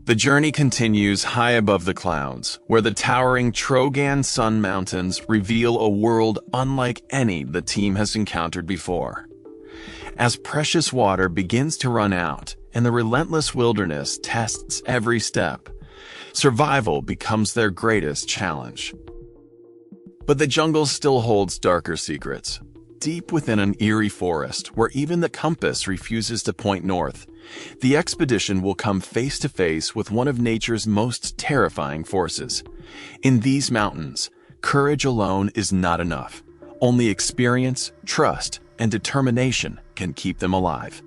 The journey continues high above the clouds, where the towering Trogan Sun Mountains reveal a world unlike any the team has encountered before. As precious water begins to run out and the relentless wilderness tests every step, survival becomes their greatest challenge. But the jungle still holds darker secrets. Deep within an eerie forest where even the compass refuses to point north, the expedition will come face to face with one of nature's most terrifying forces. In these mountains, courage alone is not enough. Only experience, trust, and determination can keep them alive.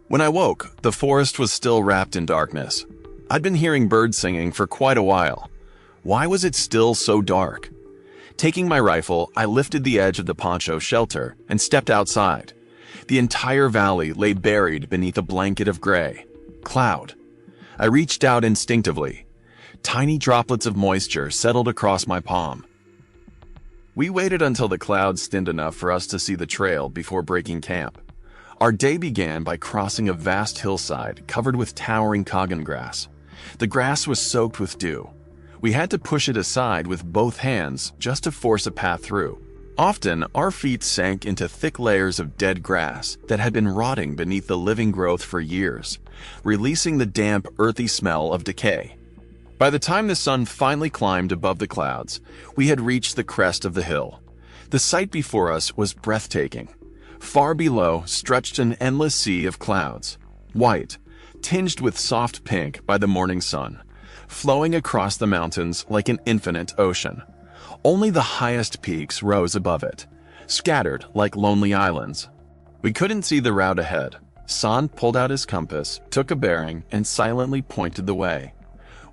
When I woke, the forest was still wrapped in darkness. I'd been hearing birds singing for quite a while. Why was it still so dark? Taking my rifle, I lifted the edge of the poncho shelter and stepped outside. The entire valley lay buried beneath a blanket of gray, cloud. I reached out instinctively. Tiny droplets of moisture settled across my palm. We waited until the clouds thinned enough for us to see the trail before breaking camp. Our day began by crossing a vast hillside covered with towering Kagan grass. The grass was soaked with dew. We had to push it aside with both hands just to force a path through. Often, our feet sank into thick layers of dead grass that had been rotting beneath the living growth for years, releasing the damp, earthy smell of decay. By the time the sun finally climbed above the clouds, we had reached the crest of the hill. The sight before us was breathtaking. Far below stretched an endless sea of clouds, white, tinged with soft pink by the morning sun, flowing across the mountains like an infinite ocean. Only the highest peaks rose above it, scattered like lonely islands. We couldn't see the route ahead. San pulled out his compass, took a bearing, and silently pointed the way.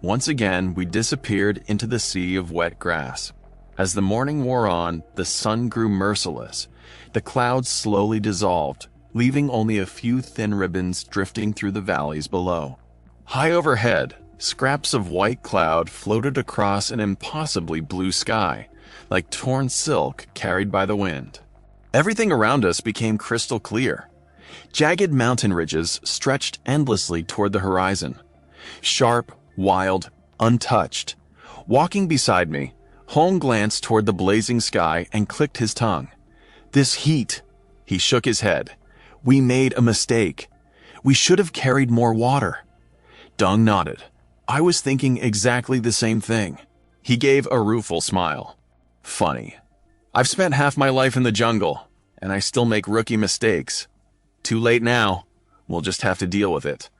Once again, we disappeared into the sea of wet grass. As the morning wore on, the sun grew merciless. The clouds slowly dissolved, leaving only a few thin ribbons drifting through the valleys below. High overhead, scraps of white cloud floated across an impossibly blue sky, like torn silk carried by the wind. Everything around us became crystal clear. Jagged mountain ridges stretched endlessly toward the horizon. Sharp, wild, untouched. Walking beside me, Hong glanced toward the blazing sky and clicked his tongue. This heat! He shook his head. We made a mistake. We should have carried more water. Deng nodded. I was thinking exactly the same thing. He gave a rueful smile. Funny. I've spent half my life in the jungle, and I still make rookie mistakes. Too late now. We'll just have to deal with it.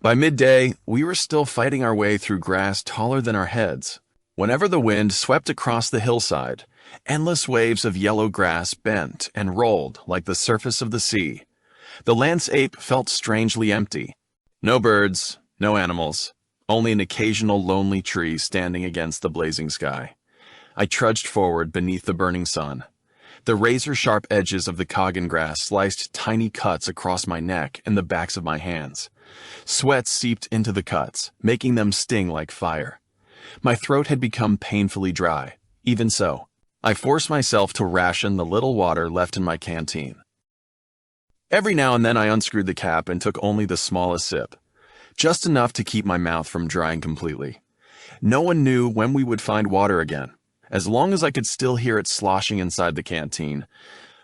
By midday, we were still fighting our way through grass taller than our heads. Whenever the wind swept across the hillside, endless waves of yellow grass bent and rolled like the surface of the sea. The landscape felt strangely empty. No birds, no animals, only an occasional lonely tree standing against the blazing sky. I trudged forward beneath the burning sun. The razor-sharp edges of the Kagan grass sliced tiny cuts across my neck and the backs of my hands. Sweat seeped into the cuts, making them sting like fire. My throat had become painfully dry. Even so, I forced myself to ration the little water left in my canteen. Every now and then I unscrewed the cap and took only the smallest sip, just enough to keep my mouth from drying completely. No one knew when we would find water again. As long as I could still hear it sloshing inside the canteen,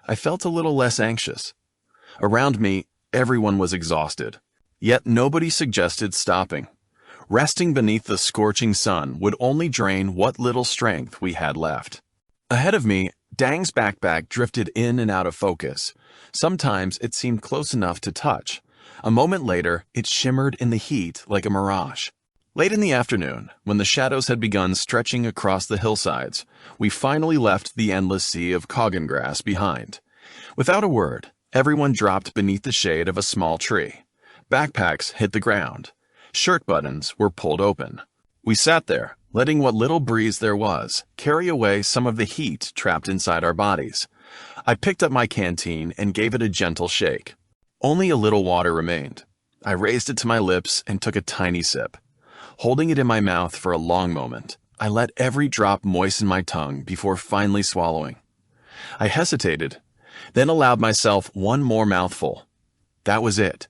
I felt a little less anxious. Around me, everyone was exhausted, yet nobody suggested stopping. Resting beneath the scorching sun would only drain what little strength we had left. Ahead of me, Dang's backpack drifted in and out of focus. Sometimes it seemed close enough to touch. A moment later, it shimmered in the heat like a mirage. Late in the afternoon, when the shadows had begun stretching across the hillsides, we finally left the endless sea of Kagan grass behind. Without a word, everyone dropped beneath the shade of a small tree. Backpacks hit the ground. Shirt buttons were pulled open. We sat there, letting what little breeze there was carry away some of the heat trapped inside our bodies. I picked up my canteen and gave it a gentle shake. Only a little water remained. I raised it to my lips and took a tiny sip. Holding it in my mouth for a long moment, I let every drop moisten my tongue before finally swallowing. I hesitated, then allowed myself one more mouthful. That was it.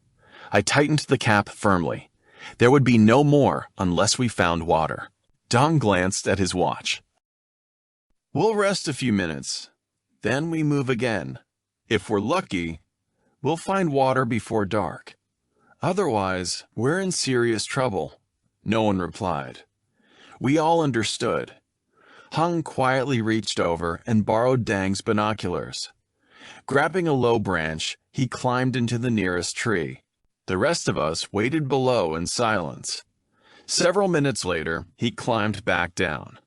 I tightened the cap firmly, There would be no more unless we found water. Dong glanced at his watch. We'll rest a few minutes, then we move again. If we're lucky, we'll find water before dark. Otherwise, we're in serious trouble. No one replied. We all understood. Hung quietly reached over and borrowed Dang's binoculars. Grabbing a low branch, he climbed into the nearest tree. The rest of us waited below in silence. Several minutes later, he climbed back down.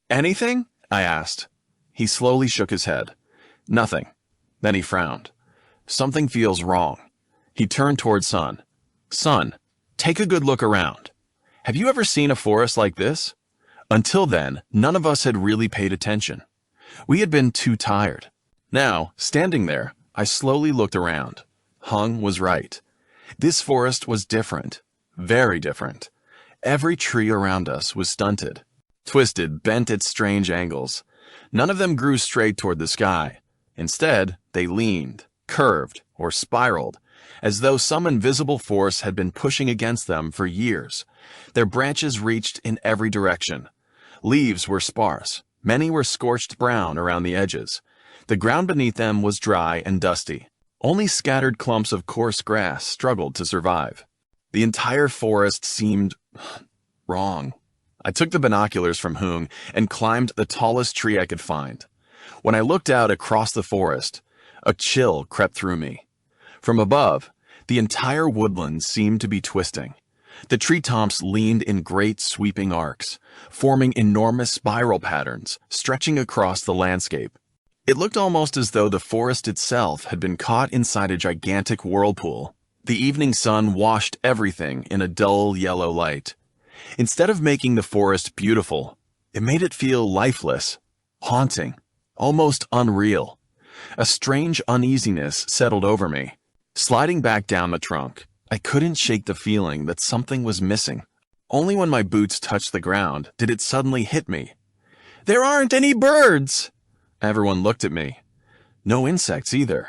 Anything? I asked. He slowly shook his head. Nothing. Then he frowned. Something feels wrong. He turned toward Sun. Sun, take a good look around. Have you ever seen a forest like this? Until then, none of us had really paid attention. We had been too tired. Now, standing there, I slowly looked around. Hung was right. This forest was different. Very different. Every tree around us was stunted, twisted, bent at strange angles. None of them grew straight toward the sky. Instead, they leaned, curved, or spiraled, as though some invisible force had been pushing against them for years. Their branches reached in every direction. Leaves were sparse. Many were scorched brown around the edges. The ground beneath them was dry and dusty. Only scattered clumps of coarse grass struggled to survive. The entire forest seemed wrong. I took the binoculars from Hung and climbed the tallest tree I could find. When I looked out across the forest, a chill crept through me. From above, the entire woodland seemed to be twisting. The treetops leaned in great sweeping arcs, forming enormous spiral patterns stretching across the landscape. It looked almost as though the forest itself had been caught inside a gigantic whirlpool. The evening sun washed everything in a dull yellow light. Instead of making the forest beautiful, it made it feel lifeless, haunting, almost unreal. A strange uneasiness settled over me. Sliding back down the trunk, I couldn't shake the feeling that something was missing. Only when my boots touched the ground did it suddenly hit me. There aren't any birds! Everyone looked at me. No insects either.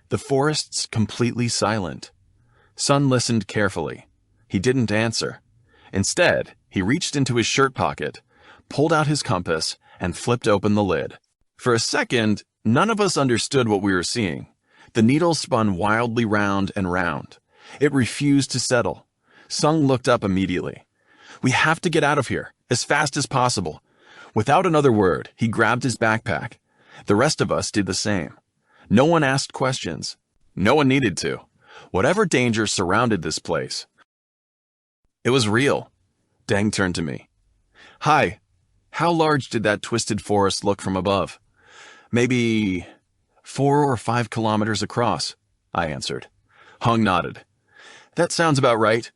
The forest's completely silent. Sun listened carefully. He didn't answer. Instead, he reached into his shirt pocket, pulled out his compass, and flipped open the lid. For a second, none of us understood what we were seeing. The needle spun wildly round and round. It refused to settle. Sung looked up immediately. We have to get out of here, as fast as possible. Without another word, he grabbed his backpack. The rest of us did the same. No one asked questions. No one needed to. Whatever danger surrounded this place, it was real. Deng turned to me. Hi, how large did that twisted forest look from above? Maybe 4 or 5 kilometers across, I answered. Hung nodded. That sounds about right.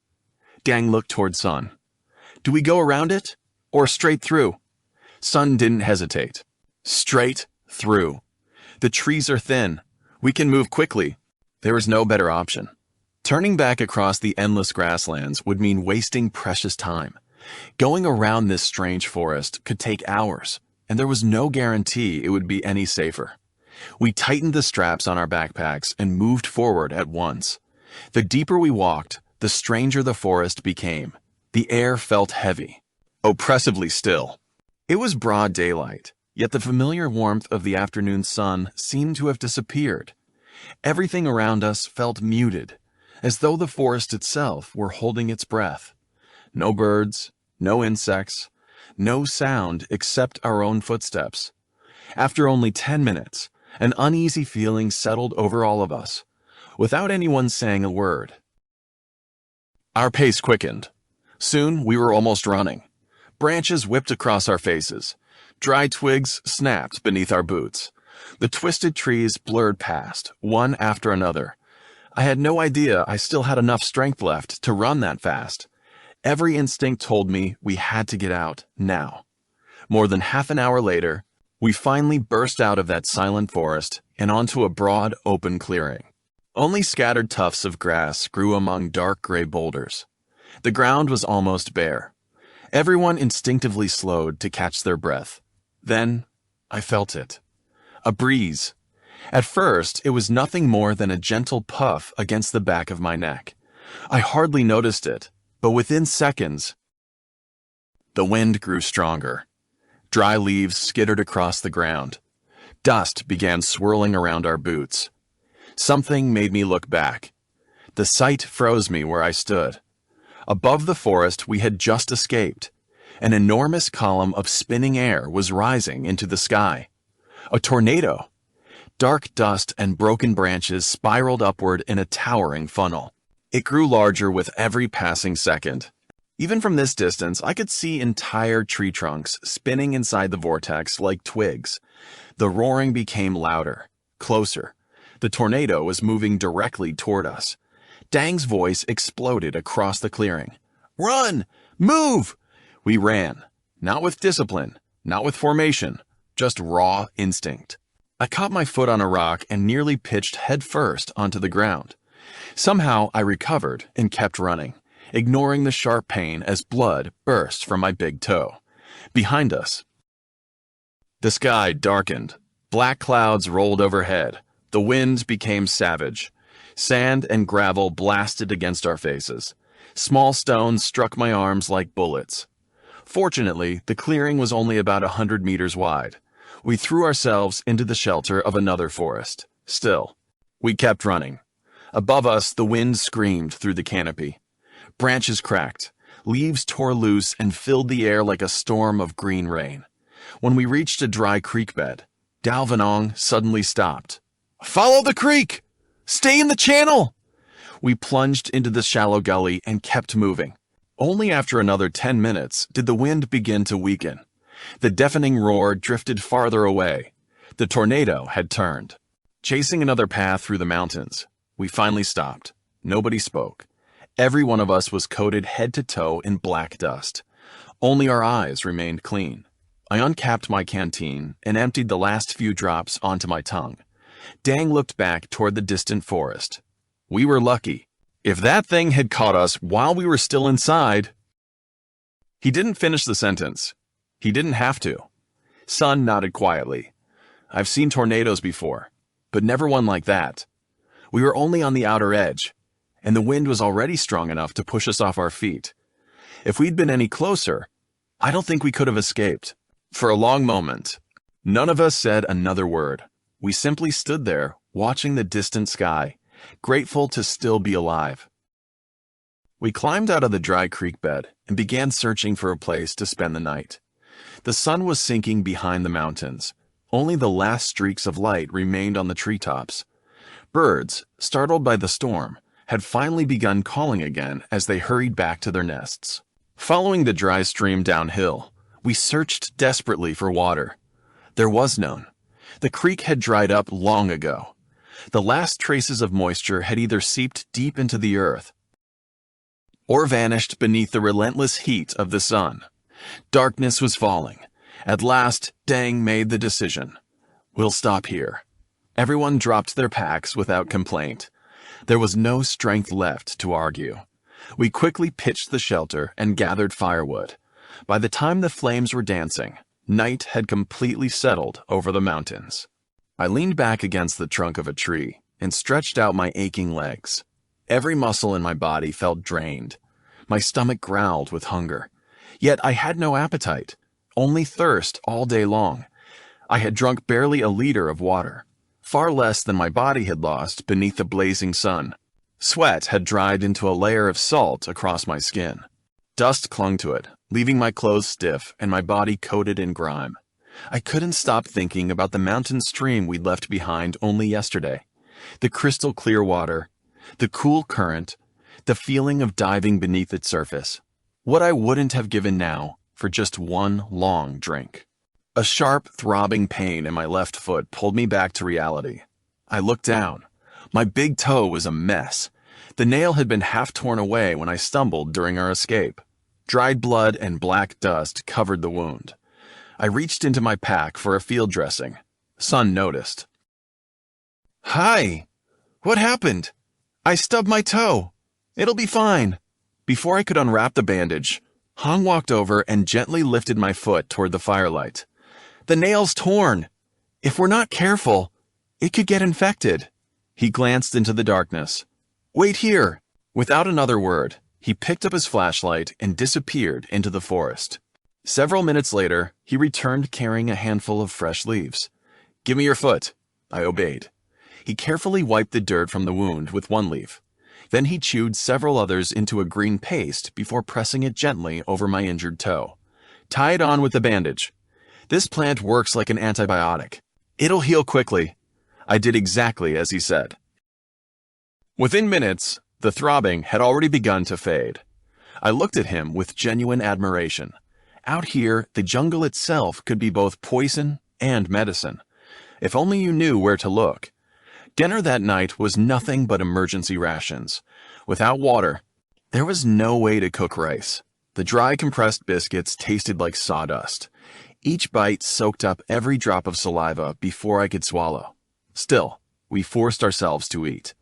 Deng looked toward Sun. Do we go around it or straight through? Sun didn't hesitate. Straight through. The trees are thin. We can move quickly. There was no better option. Turning back across the endless grasslands would mean wasting precious time. Going around this strange forest could take hours, and there was no guarantee it would be any safer. We tightened the straps on our backpacks and moved forward at once. The deeper we walked, the stranger the forest became. The air felt heavy, oppressively still. It was broad daylight, yet the familiar warmth of the afternoon sun seemed to have disappeared. Everything around us felt muted, as though the forest itself were holding its breath. No birds, no insects, no sound except our own footsteps. After only 10 minutes, an uneasy feeling settled over all of us, without anyone saying a word. Our pace quickened. Soon we were almost running. Branches whipped across our faces. Dry twigs snapped beneath our boots. The twisted trees blurred past, one after another. I had no idea I still had enough strength left to run that fast. Every instinct told me we had to get out, now. More than half an hour later, we finally burst out of that silent forest and onto a broad, open clearing. Only scattered tufts of grass grew among dark gray boulders. The ground was almost bare. Everyone instinctively slowed to catch their breath. Then, I felt it. A breeze. At first, it was nothing more than a gentle puff against the back of my neck. I hardly noticed it, but within seconds, the wind grew stronger. Dry leaves skittered across the ground. Dust began swirling around our boots. Something made me look back. The sight froze me where I stood. Above the forest we had just escaped. An enormous column of spinning air was rising into the sky. A tornado. Dark dust and broken branches spiraled upward in a towering funnel. It grew larger with every passing second. Even from this distance, I could see entire tree trunks spinning inside the vortex like twigs. The roaring became louder, closer. The tornado was moving directly toward us. Dang's voice exploded across the clearing. "Run! Move!" We ran, not with discipline, not with formation, just raw instinct. I caught my foot on a rock and nearly pitched headfirst onto the ground. Somehow I recovered and kept running, ignoring the sharp pain as blood burst from my big toe. Behind us, the sky darkened. Black clouds rolled overhead. The wind became savage. Sand and gravel blasted against our faces. Small stones struck my arms like bullets. Fortunately, the clearing was only about 100 meters wide. We threw ourselves into the shelter of another forest. Still, we kept running. Above us, the wind screamed through the canopy. Branches cracked. Leaves tore loose and filled the air like a storm of green rain. When we reached a dry creek bed, Dalvanong suddenly stopped. "Follow the creek! Stay in the channel!" We plunged into the shallow gully and kept moving. Only after another 10 minutes did the wind begin to weaken. The deafening roar drifted farther away. The tornado had turned. Chasing another path through the mountains, we finally stopped. Nobody spoke. Every one of us was coated head to toe in black dust. Only our eyes remained clean. I uncapped my canteen and emptied the last few drops onto my tongue. Dang looked back toward the distant forest. We were lucky. If that thing had caught us while we were still inside... He didn't finish the sentence. He didn't have to. Sun nodded quietly. I've seen tornadoes before, but never one like that. We were only on the outer edge, and the wind was already strong enough to push us off our feet. If we'd been any closer, I don't think we could have escaped. For a long moment, none of us said another word. We simply stood there, watching the distant sky, grateful to still be alive. We climbed out of the dry creek bed and began searching for a place to spend the night. The sun was sinking behind the mountains. Only the last streaks of light remained on the treetops. Birds, startled by the storm, had finally begun calling again as they hurried back to their nests. Following the dry stream downhill, we searched desperately for water. There was none. The creek had dried up long ago. The last traces of moisture had either seeped deep into the earth or vanished beneath the relentless heat of the sun. Darkness was falling. At last, Dang made the decision. We'll stop here. Everyone dropped their packs without complaint. There was no strength left to argue. We quickly pitched the shelter and gathered firewood. By the time the flames were dancing, night had completely settled over the mountains. I leaned back against the trunk of a tree and stretched out my aching legs. Every muscle in my body felt drained. My stomach growled with hunger. Yet I had no appetite, only thirst all day long. I had drunk barely a liter of water, far less than my body had lost beneath the blazing sun. Sweat had dried into a layer of salt across my skin. Dust clung to it, leaving my clothes stiff and my body coated in grime. I couldn't stop thinking about the mountain stream we'd left behind only yesterday. The crystal clear water, the cool current, the feeling of diving beneath its surface. What I wouldn't have given now for just one long drink. A sharp, throbbing pain in my left foot pulled me back to reality. I looked down. My big toe was a mess. The nail had been half torn away when I stumbled during our escape. Dried blood and black dust covered the wound. I reached into my pack for a field dressing. Sun noticed. "Hi! What happened? I stubbed my toe. It'll be fine." Before I could unwrap the bandage, Hong walked over and gently lifted my foot toward the firelight. "The nail's torn. If we're not careful, it could get infected." He glanced into the darkness. "Wait here." Without another word, he picked up his flashlight and disappeared into the forest. Several minutes later, he returned carrying a handful of fresh leaves. "Give me your foot." I obeyed. He carefully wiped the dirt from the wound with one leaf. Then he chewed several others into a green paste before pressing it gently over my injured toe. "Tie it on with a bandage. This plant works like an antibiotic. It'll heal quickly." I did exactly as he said. Within minutes, the throbbing had already begun to fade. I looked at him with genuine admiration. Out here, the jungle itself could be both poison and medicine. If only you knew where to look. Dinner that night was nothing but emergency rations. Without water, there was no way to cook rice. The dry compressed biscuits tasted like sawdust. Each bite soaked up every drop of saliva before I could swallow. Still, we forced ourselves to eat.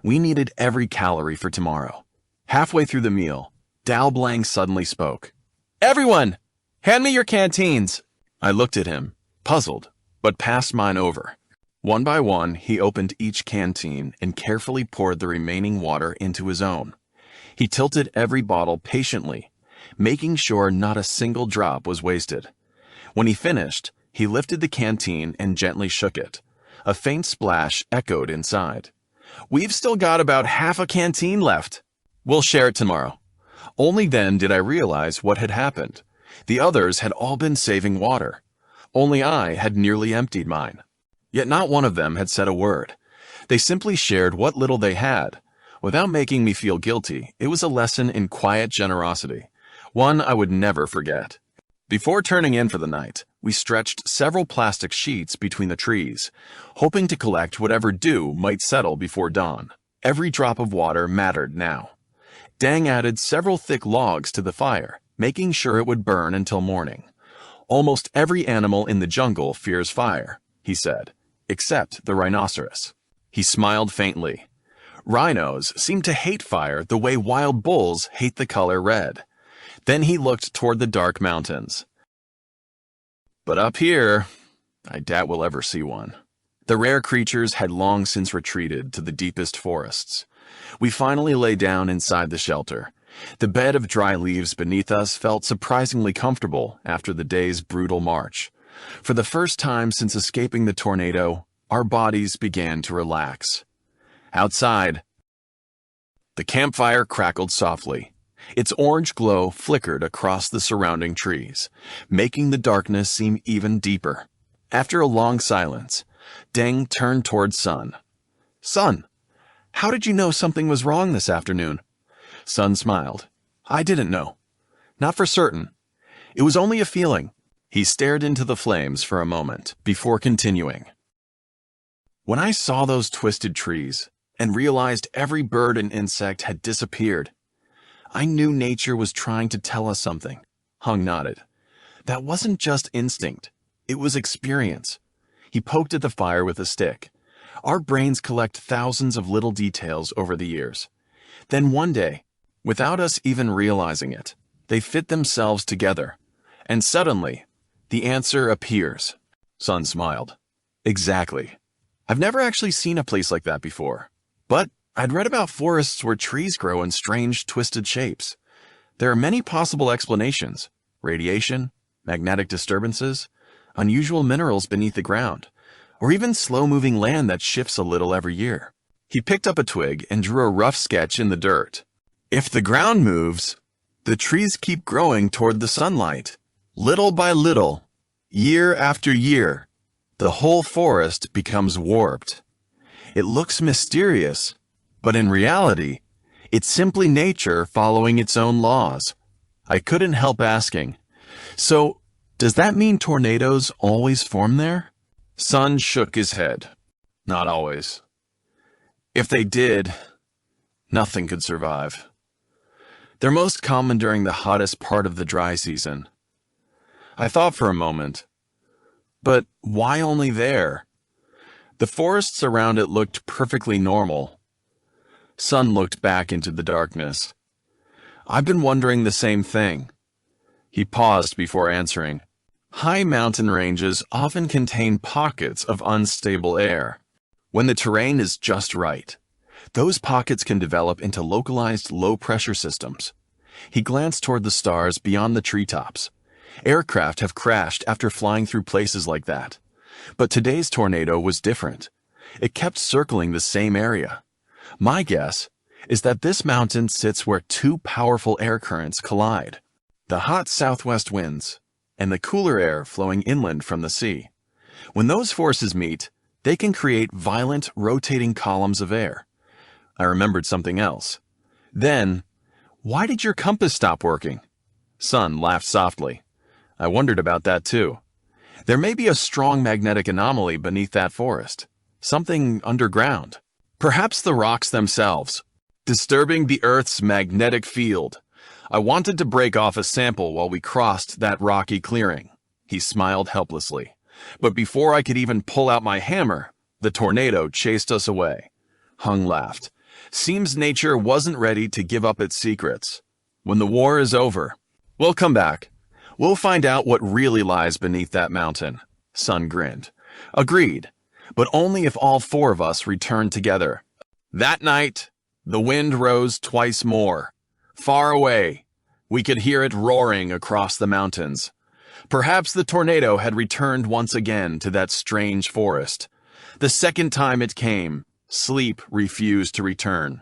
We needed every calorie for tomorrow. Halfway through the meal, Dal Blang suddenly spoke. "Everyone, hand me your canteens." I looked at him, puzzled, but passed mine over. One by one, he opened each canteen and carefully poured the remaining water into his own. He tilted every bottle patiently, making sure not a single drop was wasted. When he finished, he lifted the canteen and gently shook it. A faint splash echoed inside. "We've still got about half a canteen left. We'll share it tomorrow." Only then did I realize what had happened. The others had all been saving water. Only I had nearly emptied mine. Yet not one of them had said a word. They simply shared what little they had. Without making me feel guilty, it was a lesson in quiet generosity, one I would never forget. Before turning in for the night, we stretched several plastic sheets between the trees, hoping to collect whatever dew might settle before dawn. Every drop of water mattered now. Dang added several thick logs to the fire, making sure it would burn until morning. "Almost every animal in the jungle fears fire," he said, "except the rhinoceros." He smiled faintly. "Rhinos seem to hate fire the way wild bulls hate the color red." Then he looked toward the dark mountains. "But up here, I doubt we'll ever see one." The rare creatures had long since retreated to the deepest forests. We finally lay down inside the shelter. The bed of dry leaves beneath us felt surprisingly comfortable after the day's brutal march. For the first time since escaping the tornado, our bodies began to relax. Outside, the campfire crackled softly. Its orange glow flickered across the surrounding trees, making the darkness seem even deeper. After a long silence, Deng turned toward Sun. "Sun, how did you know something was wrong this afternoon?" Sun smiled. "I didn't know. Not for certain. It was only a feeling." He stared into the flames for a moment before continuing. "When I saw those twisted trees and realized every bird and insect had disappeared, I knew nature was trying to tell us something." Hung nodded. "That wasn't just instinct. It was experience." He poked at the fire with a stick. "Our brains collect thousands of little details over the years. Then one day, without us even realizing it, they fit themselves together. And suddenly, the answer appears." Sun smiled. "Exactly. I've never actually seen a place like that before. But I'd read about forests where trees grow in strange, twisted shapes. There are many possible explanations: radiation, magnetic disturbances, unusual minerals beneath the ground, or even slow-moving land that shifts a little every year." He picked up a twig and drew a rough sketch in the dirt. "If the ground moves, the trees keep growing toward the sunlight. Little by little, year after year, the whole forest becomes warped. It looks mysterious, but in reality, it's simply nature following its own laws." I couldn't help asking, "So, does that mean tornadoes always form there?" Sun shook his head. "Not always. If they did, nothing could survive. They're most common during the hottest part of the dry season." I thought for a moment. But why only there? The forests around it looked perfectly normal. Sun looked back into the darkness. "I've been wondering the same thing." He paused before answering. "High mountain ranges often contain pockets of unstable air. When the terrain is just right, Those pockets can develop into localized low-pressure systems. He glanced toward the stars beyond the treetops. Aircraft have crashed after flying through places like that. But today's tornado was different. It kept circling the same area. My guess is that this mountain sits where two powerful air currents collide. The hot southwest winds and the cooler air flowing inland from the sea. When those forces meet, they can create violent, rotating columns of air. I remembered something else. Then, why did your compass stop working? Sun laughed softly. I wondered about that too. There may be a strong magnetic anomaly beneath that forest. Something underground. Perhaps the rocks themselves, disturbing the Earth's magnetic field. I wanted to break off a sample while we crossed that rocky clearing. He smiled helplessly. But before I could even pull out my hammer, the tornado chased us away. Hung laughed. Seems nature wasn't ready to give up its secrets. When the war is over, we'll come back. We'll find out what really lies beneath that mountain. Sun grinned. Agreed, but only if all four of us return together. That night, the wind rose twice more. Far away, we could hear it roaring across the mountains. Perhaps the tornado had returned once again to that strange forest. The second time it came, sleep refused to return.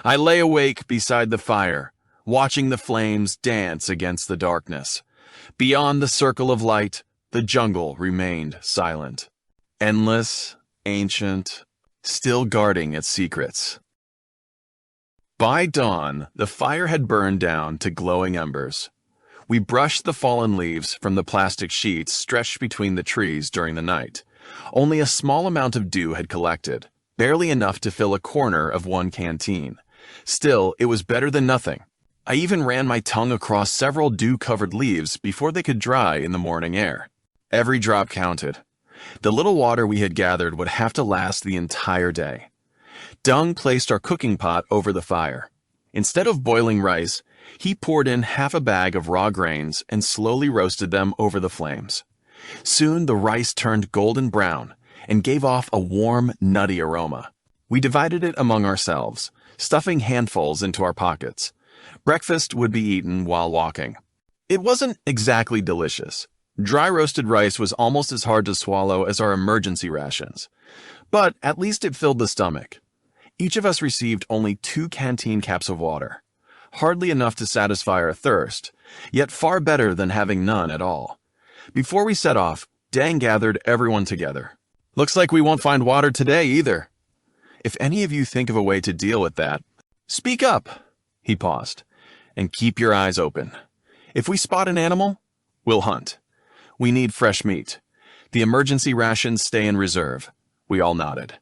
I lay awake beside the fire, watching the flames dance against the darkness. Beyond the circle of light, the jungle remained silent. Endless, ancient, still guarding its secrets. By dawn, the fire had burned down to glowing embers. We brushed the fallen leaves from the plastic sheets stretched between the trees during the night. Only a small amount of dew had collected, barely enough to fill a corner of one canteen. Still, it was better than nothing. I even ran my tongue across several dew-covered leaves before they could dry in the morning air. Every drop counted. The little water we had gathered would have to last the entire day. Dung placed our cooking pot over the fire. Instead of boiling rice, he poured in half a bag of raw grains and slowly roasted them over the flames. Soon the rice turned golden brown and gave off a warm, nutty aroma. We divided it among ourselves, stuffing handfuls into our pockets. Breakfast would be eaten while walking. It wasn't exactly delicious. Dry roasted rice was almost as hard to swallow as our emergency rations. But at least it filled the stomach. Each of us received only 2 canteen caps of water. Hardly enough to satisfy our thirst, yet far better than having none at all. Before we set off, Dang gathered everyone together. Looks like we won't find water today either. If any of you think of a way to deal with that, speak up. He paused. And keep your eyes open. If we spot an animal, we'll hunt. We need fresh meat. The emergency rations stay in reserve. We all nodded.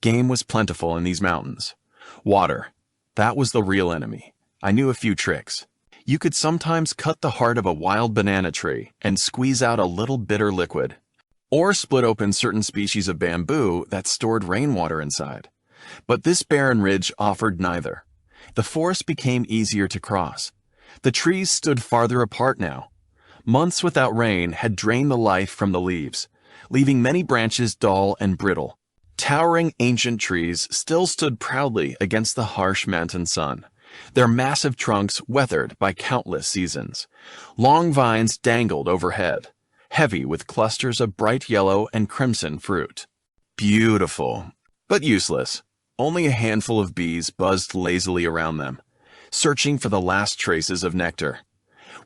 Game was plentiful in these mountains. Water. That was the real enemy. I knew a few tricks. You could sometimes cut the heart of a wild banana tree and squeeze out a little bitter liquid. Or split open certain species of bamboo that stored rainwater inside. But this barren ridge offered neither. The forest became easier to cross. The trees stood farther apart now. Months without rain had drained the life from the leaves, leaving many branches dull and brittle. Towering ancient trees still stood proudly against the harsh mountain sun, their massive trunks weathered by countless seasons. Long vines dangled overhead, heavy with clusters of bright yellow and crimson fruit. Beautiful, but useless. Only a handful of bees buzzed lazily around them, searching for the last traces of nectar.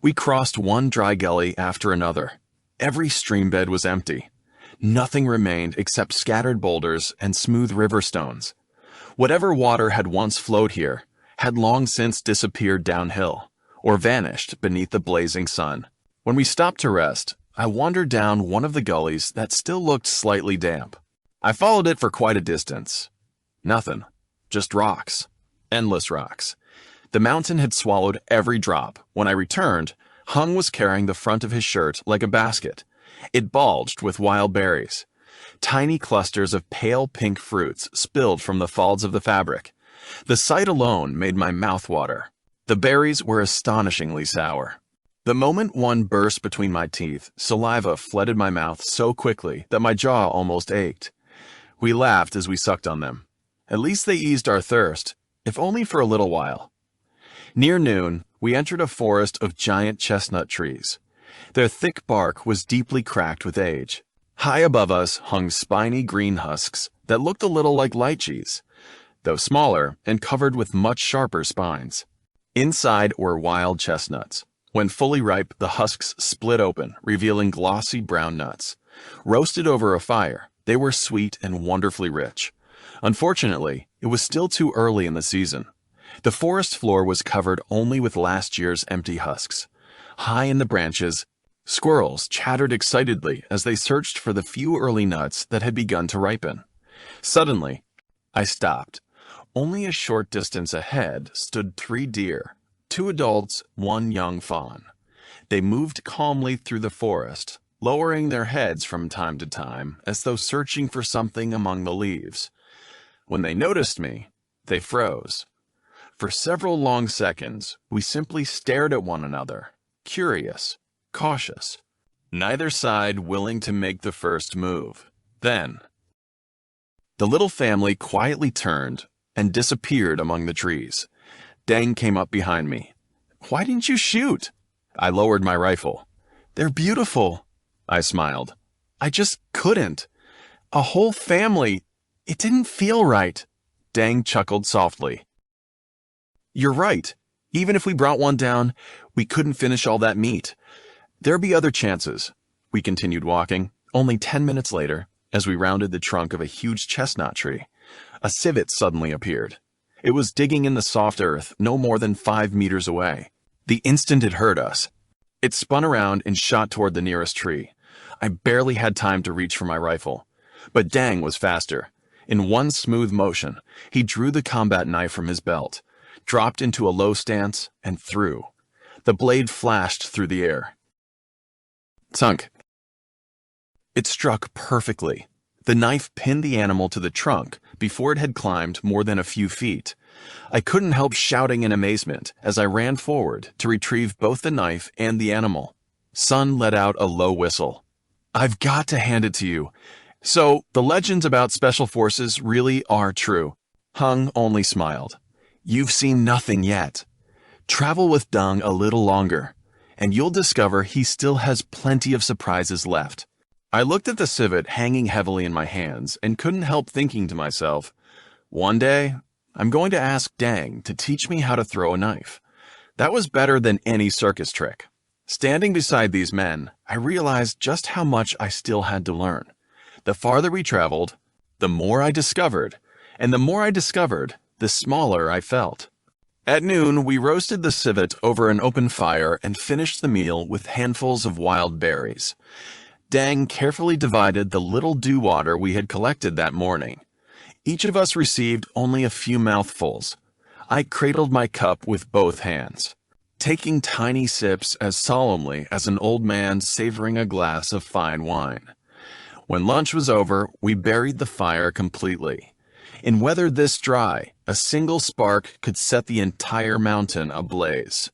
We crossed one dry gully after another. Every stream bed was empty. Nothing remained except scattered boulders and smooth river stones. Whatever water had once flowed here had long since disappeared downhill, or vanished beneath the blazing sun. When we stopped to rest, I wandered down one of the gullies that still looked slightly damp. I followed it for quite a distance. Nothing. Just rocks. Endless rocks. The mountain had swallowed every drop. When I returned, Hung was carrying the front of his shirt like a basket. It bulged with wild berries. Tiny clusters of pale pink fruits spilled from the folds of the fabric. The sight alone made my mouth water. The berries were astonishingly sour. The moment one burst between my teeth, saliva flooded my mouth so quickly that my jaw almost ached. We laughed as we sucked on them. At least they eased our thirst, if only for a little while. Near noon, we entered a forest of giant chestnut trees. Their thick bark was deeply cracked with age. High above us hung spiny green husks that looked a little like lychees, though smaller and covered with much sharper spines. Inside were wild chestnuts. When fully ripe, the husks split open, revealing glossy brown nuts. Roasted over a fire, they were sweet and wonderfully rich. Unfortunately, it was still too early in the season. The forest floor was covered only with last year's empty husks. High in the branches, squirrels chattered excitedly as they searched for the few early nuts that had begun to ripen. Suddenly, I stopped. Only a short distance ahead stood 3 deer, 2 adults, 1 young fawn. They moved calmly through the forest, lowering their heads from time to time as though searching for something among the leaves. When they noticed me, they froze. For several long seconds, we simply stared at one another, curious, cautious, neither side willing to make the first move. Then, the little family quietly turned and disappeared among the trees. Dang came up behind me. "Why didn't you shoot?" I lowered my rifle. "They're beautiful," I smiled. "I just couldn't. A whole family. It didn't feel right." Dang chuckled softly. "You're right. Even if we brought one down, we couldn't finish all that meat. There'll be other chances." We continued walking. Only 10 minutes later, as we rounded the trunk of a huge chestnut tree, a civet suddenly appeared. It was digging in the soft earth no more than 5 meters away. The instant it heard us, it spun around and shot toward the nearest tree. I barely had time to reach for my rifle, but Dang was faster. In one smooth motion, he drew the combat knife from his belt, dropped into a low stance, and threw. The blade flashed through the air. Thunk. It struck perfectly. The knife pinned the animal to the trunk before it had climbed more than a few feet. I couldn't help shouting in amazement as I ran forward to retrieve both the knife and the animal. Sun let out a low whistle. "I've got to hand it to you. So, the legends about special forces really are true." Hung only smiled. "You've seen nothing yet. Travel with Dung a little longer, and you'll discover he still has plenty of surprises left." I looked at the civet hanging heavily in my hands and couldn't help thinking to myself, one day, I'm going to ask Dang to teach me how to throw a knife. That was better than any circus trick. Standing beside these men, I realized just how much I still had to learn. The farther we traveled, the more I discovered, and the more I discovered, the smaller I felt. At noon, we roasted the civet over an open fire and finished the meal with handfuls of wild berries. Dang carefully divided the little dew water we had collected that morning. Each of us received only a few mouthfuls. I cradled my cup with both hands, taking tiny sips as solemnly as an old man savoring a glass of fine wine. When lunch was over, we buried the fire completely. In weather this dry, a single spark could set the entire mountain ablaze.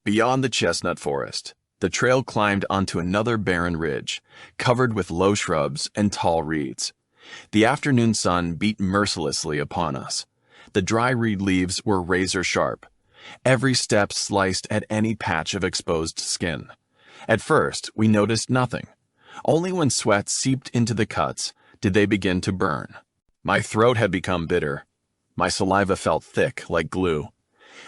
Beyond the chestnut forest, the trail climbed onto another barren ridge, covered with low shrubs and tall reeds. The afternoon sun beat mercilessly upon us. The dry reed leaves were razor sharp. Every step sliced at any patch of exposed skin. At first, we noticed nothing. Only when sweat seeped into the cuts did they begin to burn. My throat had become bitter. My saliva felt thick like glue.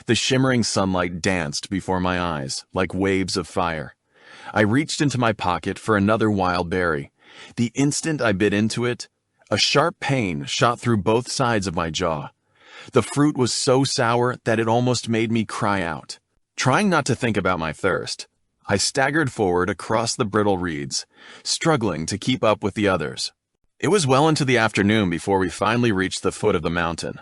The shimmering sunlight danced before my eyes like waves of fire. I reached into my pocket for another wild berry. The instant I bit into it, a sharp pain shot through both sides of my jaw. The fruit was so sour that it almost made me cry out. Trying not to think about my thirst, I staggered forward across the brittle reeds, struggling to keep up with the others. It was well into the afternoon before we finally reached the foot of the mountain.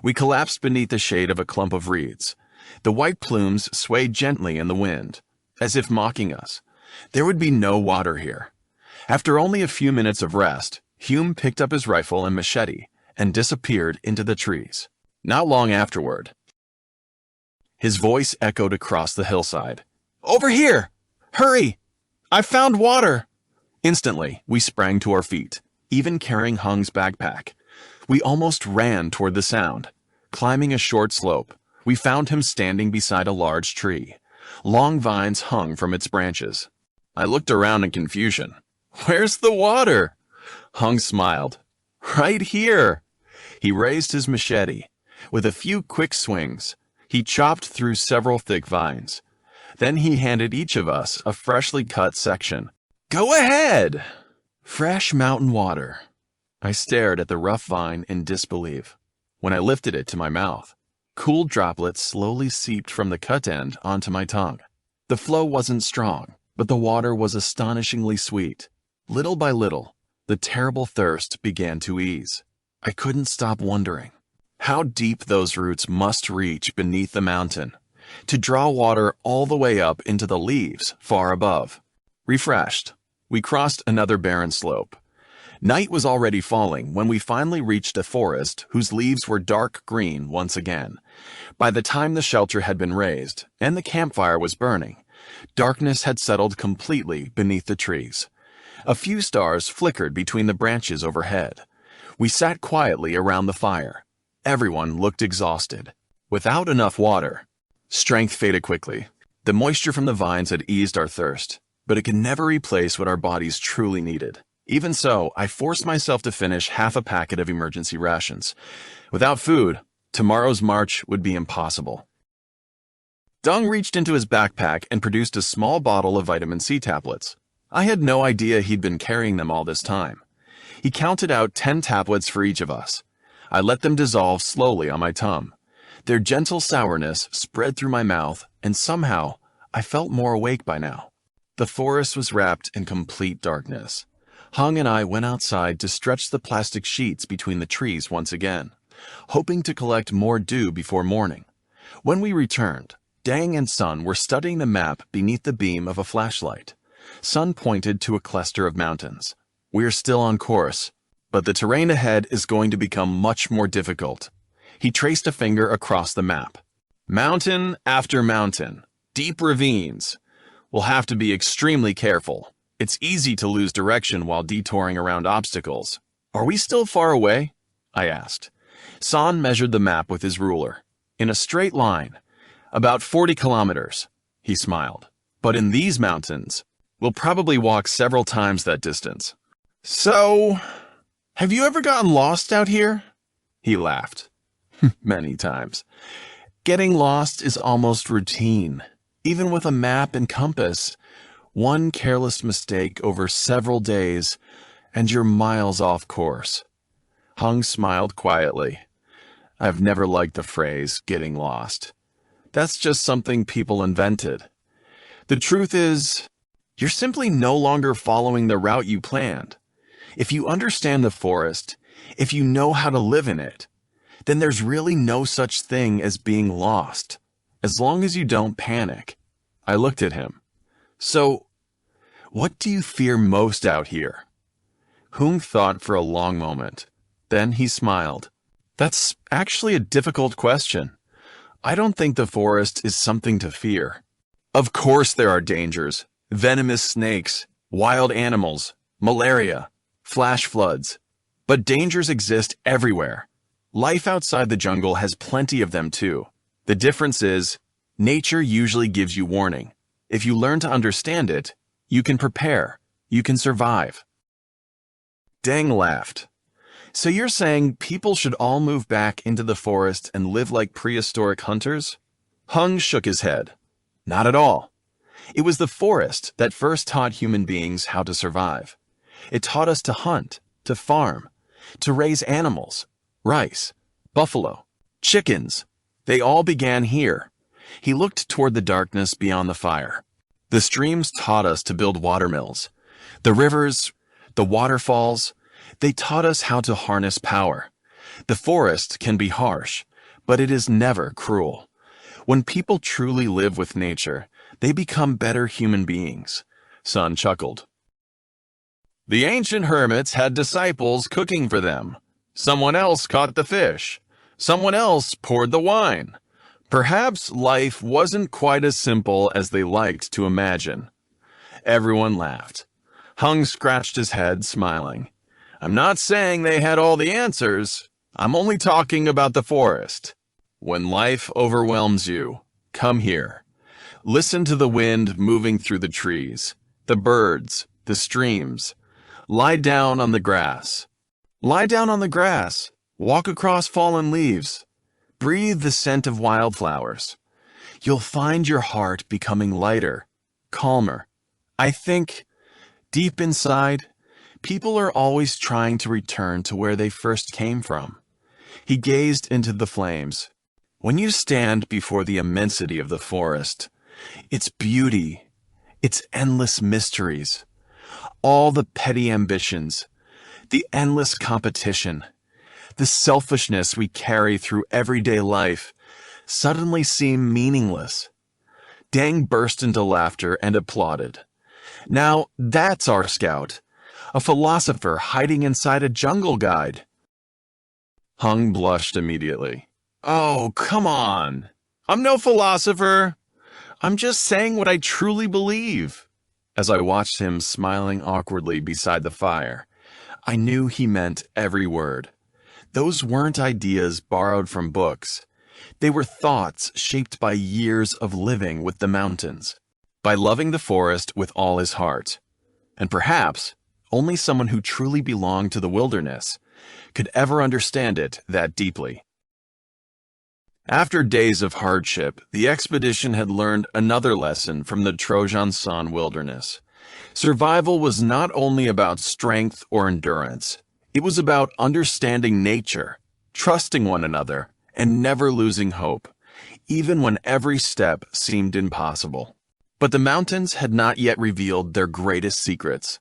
We collapsed beneath the shade of a clump of reeds. The white plumes swayed gently in the wind, as if mocking us. There would be no water here. After only a few minutes of rest, Hume picked up his rifle and machete and disappeared into the trees. Not long afterward, his voice echoed across the hillside. "Over here! Hurry! I found water!" Instantly, we sprang to our feet, even carrying Hung's backpack. We almost ran toward the sound. Climbing a short slope, we found him standing beside a large tree. Long vines hung from its branches. I looked around in confusion. "Where's the water?" Hung smiled. "Right here." He raised his machete. With a few quick swings, he chopped through several thick vines. Then he handed each of us a freshly cut section. "Go ahead!" Fresh mountain water. I stared at the rough vine in disbelief. When I lifted it to my mouth, cool droplets slowly seeped from the cut end onto my tongue. The flow wasn't strong, but the water was astonishingly sweet. Little by little, the terrible thirst began to ease. I couldn't stop wondering how deep those roots must reach beneath the mountain to draw water all the way up into the leaves far above. Refreshed, we crossed another barren slope. Night was already falling when we finally reached a forest whose leaves were dark green once again. By the time the shelter had been raised and the campfire was burning, darkness had settled completely beneath the trees. A few stars flickered between the branches overhead. We sat quietly around the fire. Everyone looked exhausted. Without enough water, strength faded quickly. The moisture from the vines had eased our thirst, but it could never replace what our bodies truly needed. Even so, I forced myself to finish half a packet of emergency rations. Without food, tomorrow's march would be impossible. Dung reached into his backpack and produced a small bottle of vitamin C tablets. I had no idea he'd been carrying them all this time. He counted out 10 tablets for each of us. I let them dissolve slowly on my tongue. Their gentle sourness spread through my mouth, and somehow I felt more awake by now. The forest was wrapped in complete darkness. Hung and I went outside to stretch the plastic sheets between the trees once again, hoping to collect more dew before morning. When we returned, Dang and Sun were studying the map beneath the beam of a flashlight. Sun pointed to a cluster of mountains. "We're still on course, but the terrain ahead is going to become much more difficult." He traced a finger across the map. "Mountain after mountain, deep ravines. We'll have to be extremely careful. It's easy to lose direction while detouring around obstacles." "Are we still far away?" I asked. San measured the map with his ruler. "In a straight line, about 40 kilometers, he smiled. "But in these mountains, we'll probably walk several times that distance." "So, have you ever gotten lost out here?" He laughed. "Many times. Getting lost is almost routine. Even with a map and compass, one careless mistake over several days, and you're miles off course." Hung smiled quietly. "I've never liked the phrase, getting lost. That's just something people invented. The truth is, you're simply no longer following the route you planned. If you understand the forest, if you know how to live in it, then there's really no such thing as being lost, as long as you don't panic." I looked at him. "So, what do you fear most out here?" Hung thought for a long moment. Then he smiled. "That's actually a difficult question. I don't think the forest is something to fear. Of course there are dangers. Venomous snakes, wild animals, malaria, flash floods. But dangers exist everywhere. Life outside the jungle has plenty of them too. The difference is, nature usually gives you warning. If you learn to understand it, you can prepare. You can survive." Dang laughed. "So you're saying people should all move back into the forest and live like prehistoric hunters?" Hung shook his head. "Not at all. It was the forest that first taught human beings how to survive. It taught us to hunt, to farm, to raise animals, rice, buffalo, chickens. They all began here." He looked toward the darkness beyond the fire. "The streams taught us to build watermills. The rivers, the waterfalls, they taught us how to harness power. The forest can be harsh, but it is never cruel. When people truly live with nature, they become better human beings." Sun chuckled. "The ancient hermits had disciples cooking for them. Someone else caught the fish. Someone else poured the wine. Perhaps life wasn't quite as simple as they liked to imagine." Everyone laughed. Hung scratched his head, smiling. "I'm not saying they had all the answers, I'm only talking about the forest. When life overwhelms you, come here. Listen to the wind moving through the trees, the birds, the streams. Lie down on the grass. Lie down on the grass. Walk across fallen leaves. Breathe the scent of wildflowers. You'll find your heart becoming lighter, calmer. I think, deep inside, people are always trying to return to where they first came from. He gazed into the flames. When you stand before the immensity of the forest, its beauty, its endless mysteries, all the petty ambitions, the endless competition, the selfishness we carry through everyday life suddenly seem meaningless. Dang burst into laughter and applauded. Now that's our scout, a philosopher hiding inside a jungle guide. Hung blushed immediately. Oh, come on. I'm no philosopher. I'm just saying what I truly believe. As I watched him smiling awkwardly beside the fire, I knew he meant every word. Those weren't ideas borrowed from books. They were thoughts shaped by years of living with the mountains, by loving the forest with all his heart. And perhaps only someone who truly belonged to the wilderness could ever understand it that deeply. After days of hardship, the expedition had learned another lesson from the Trojan Sun wilderness. Survival was not only about strength or endurance. It was about understanding nature, trusting one another, and never losing hope, even when every step seemed impossible. But the mountains had not yet revealed their greatest secrets.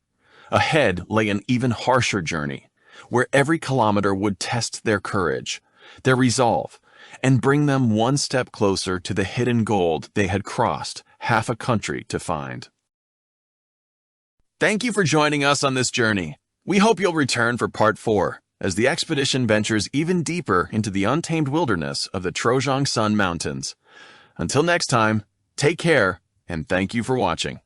Ahead lay an even harsher journey, where every kilometer would test their courage, their resolve, and bring them one step closer to the hidden gold they had crossed half a country to find. Thank you for joining us on this journey. We hope you'll return for part 4, as the expedition ventures even deeper into the untamed wilderness of the Trojan Sun Mountains. Until next time, take care, and thank you for watching.